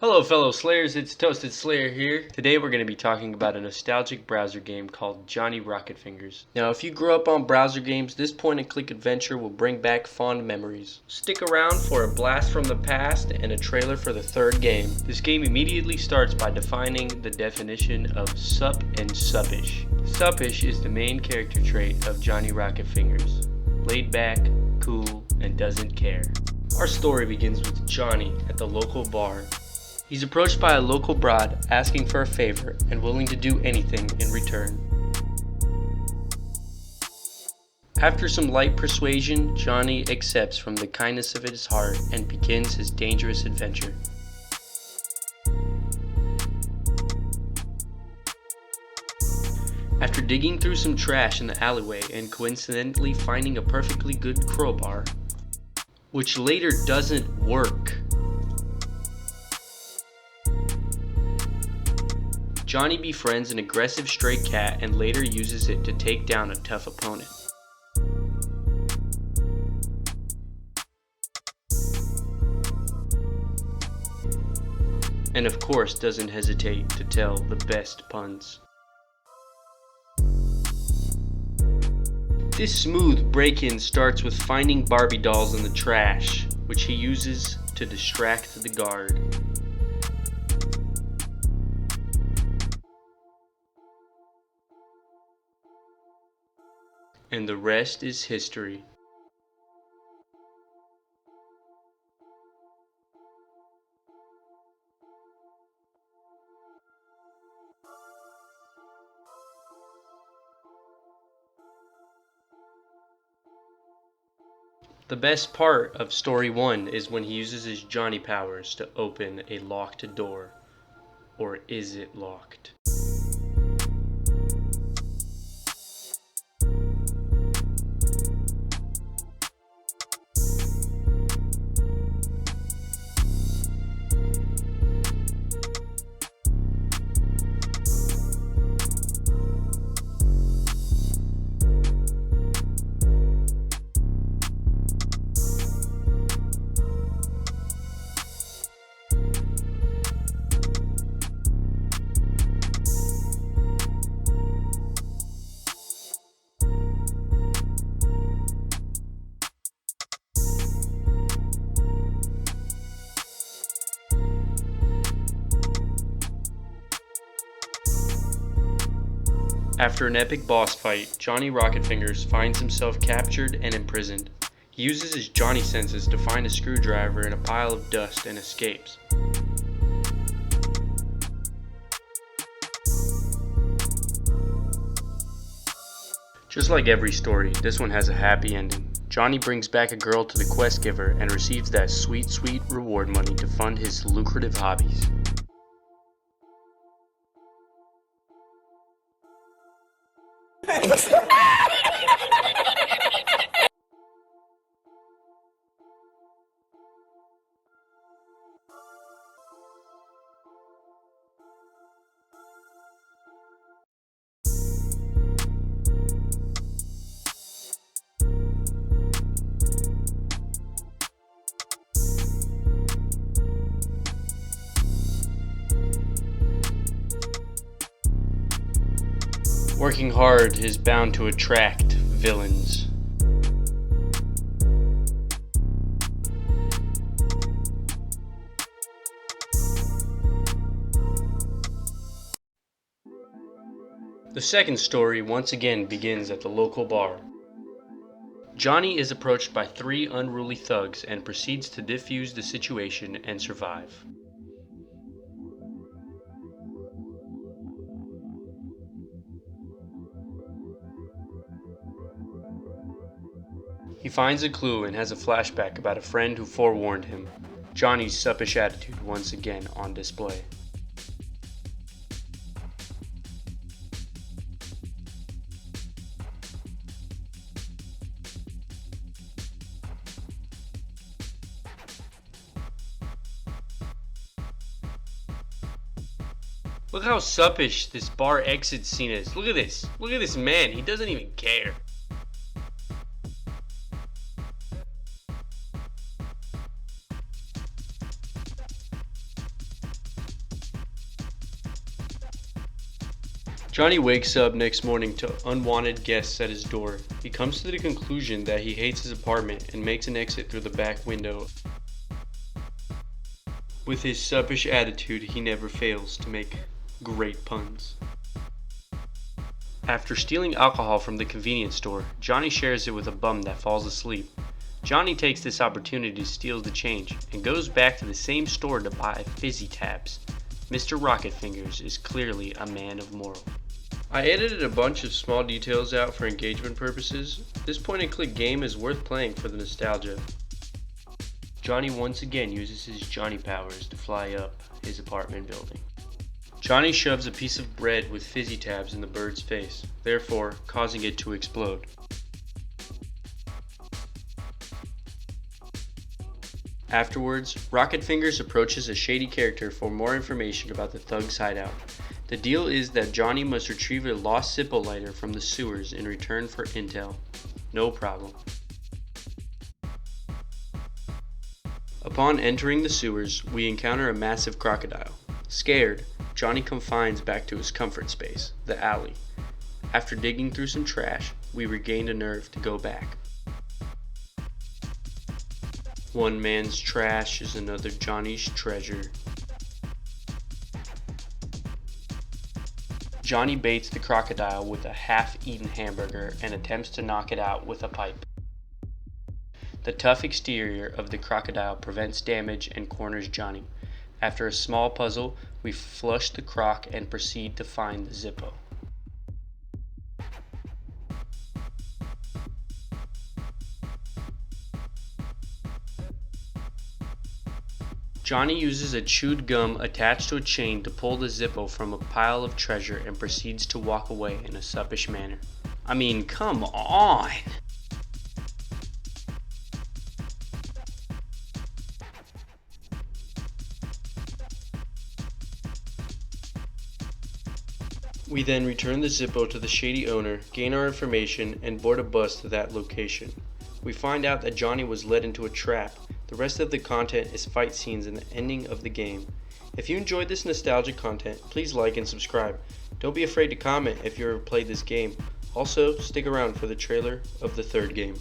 Hello fellow Slayers, it's Toasted Slayer here. Today we're going to be talking about a nostalgic browser game called Johnny Rocketfingers. Now if you grew up on browser games, this point and click adventure will bring back fond memories. Stick around for a blast from the past and a trailer for the third game. This game immediately starts by defining the definition of sup and suppish. Suppish is the main character trait of Johnny Rocketfingers. Laid back, cool, and doesn't care. Our story begins with Johnny at the local bar. He's approached by a local broad asking for a favor and willing to do anything in return. After some light persuasion, Johnny accepts from the kindness of his heart and begins his dangerous adventure. After digging through some trash in the alleyway and coincidentally finding a perfectly good crowbar, which later doesn't work, Johnny befriends an aggressive stray cat and later uses it to take down a tough opponent. And of course doesn't hesitate to tell the best puns. This smooth break-in starts with finding Barbie dolls in the trash, which he uses to distract the guard. And the rest is history. The best part of story 1 is when he uses his Johnny powers to open a locked door. Or is it locked? After an epic boss fight, Johnny Rocketfingers finds himself captured and imprisoned. He uses his Johnny senses to find a screwdriver in a pile of dust and escapes. Just like every story, this one has a happy ending. Johnny brings back a girl to the quest giver and receives that sweet, sweet reward money to fund his lucrative hobbies. Working hard is bound to attract villains. The second story once again begins at the local bar. Johnny is approached by 3 unruly thugs and proceeds to defuse the situation and survive. He finds a clue and has a flashback about a friend who forewarned him. Johnny's suppish attitude once again on display. Look how suppish this bar exit scene is. Look at this. Look at this man. He doesn't even care. Johnny wakes up next morning to unwanted guests at his door. He comes to the conclusion that he hates his apartment and makes an exit through the back window. With his suppish attitude, he never fails to make great puns. After stealing alcohol from the convenience store, Johnny shares it with a bum that falls asleep. Johnny takes this opportunity to steal the change and goes back to the same store to buy fizzy tabs. Mr. Rocketfingers is clearly a man of moral. I edited a bunch of small details out for engagement purposes. This point and click game is worth playing for the nostalgia. Johnny once again uses his Johnny powers to fly up his apartment building. Johnny shoves a piece of bread with fizzy tabs in the bird's face, therefore causing it to explode. Afterwards, Rocketfingers approaches a shady character for more information about the thug's hideout. The deal is that Johnny must retrieve a lost Zippo lighter from the sewers in return for intel. No problem. Upon entering the sewers, we encounter a massive crocodile. Scared, Johnny confines back to his comfort space, the alley. After digging through some trash, we regained a nerve to go back. One man's trash is another Johnny's treasure. Johnny baits the crocodile with a half-eaten hamburger and attempts to knock it out with a pipe. The tough exterior of the crocodile prevents damage and corners Johnny. After a small puzzle, we flush the croc and proceed to find the Zippo. Johnny uses a chewed gum attached to a chain to pull the Zippo from a pile of treasure and proceeds to walk away in a suppish manner. I mean, come on! We then return the Zippo to the shady owner, gain our information, and board a bus to that location. We find out that Johnny was led into a trap. The rest of the content is fight scenes and the ending of the game. If you enjoyed this nostalgic content, please like and subscribe. Don't be afraid to comment if you ever played this game. Also, stick around for the trailer of the third game.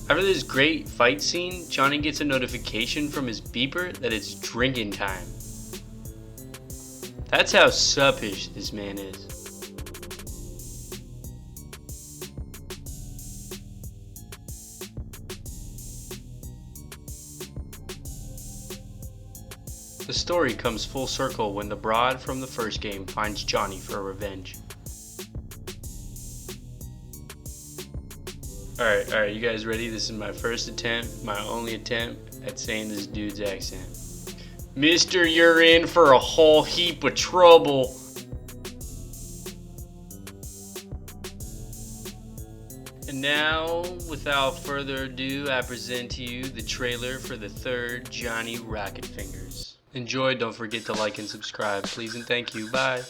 After this great fight scene, Johnny gets a notification from his beeper that it's drinking time. That's how suppish this man is. The story comes full circle when the broad from the first game finds Johnny for revenge. Alright, you guys ready? This is my first attempt, my only attempt at saying this dude's accent. Mister, you're in for a whole heap of trouble. And now, without further ado, I present to you the trailer for the third Johnny Rocketfingers. Enjoy, don't forget to like and subscribe, please and thank you. Bye.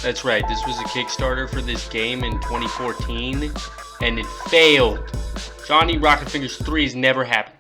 That's right, this was a Kickstarter for this game in 2014, and it failed. Johnny Rocketfingers 3 has never happened.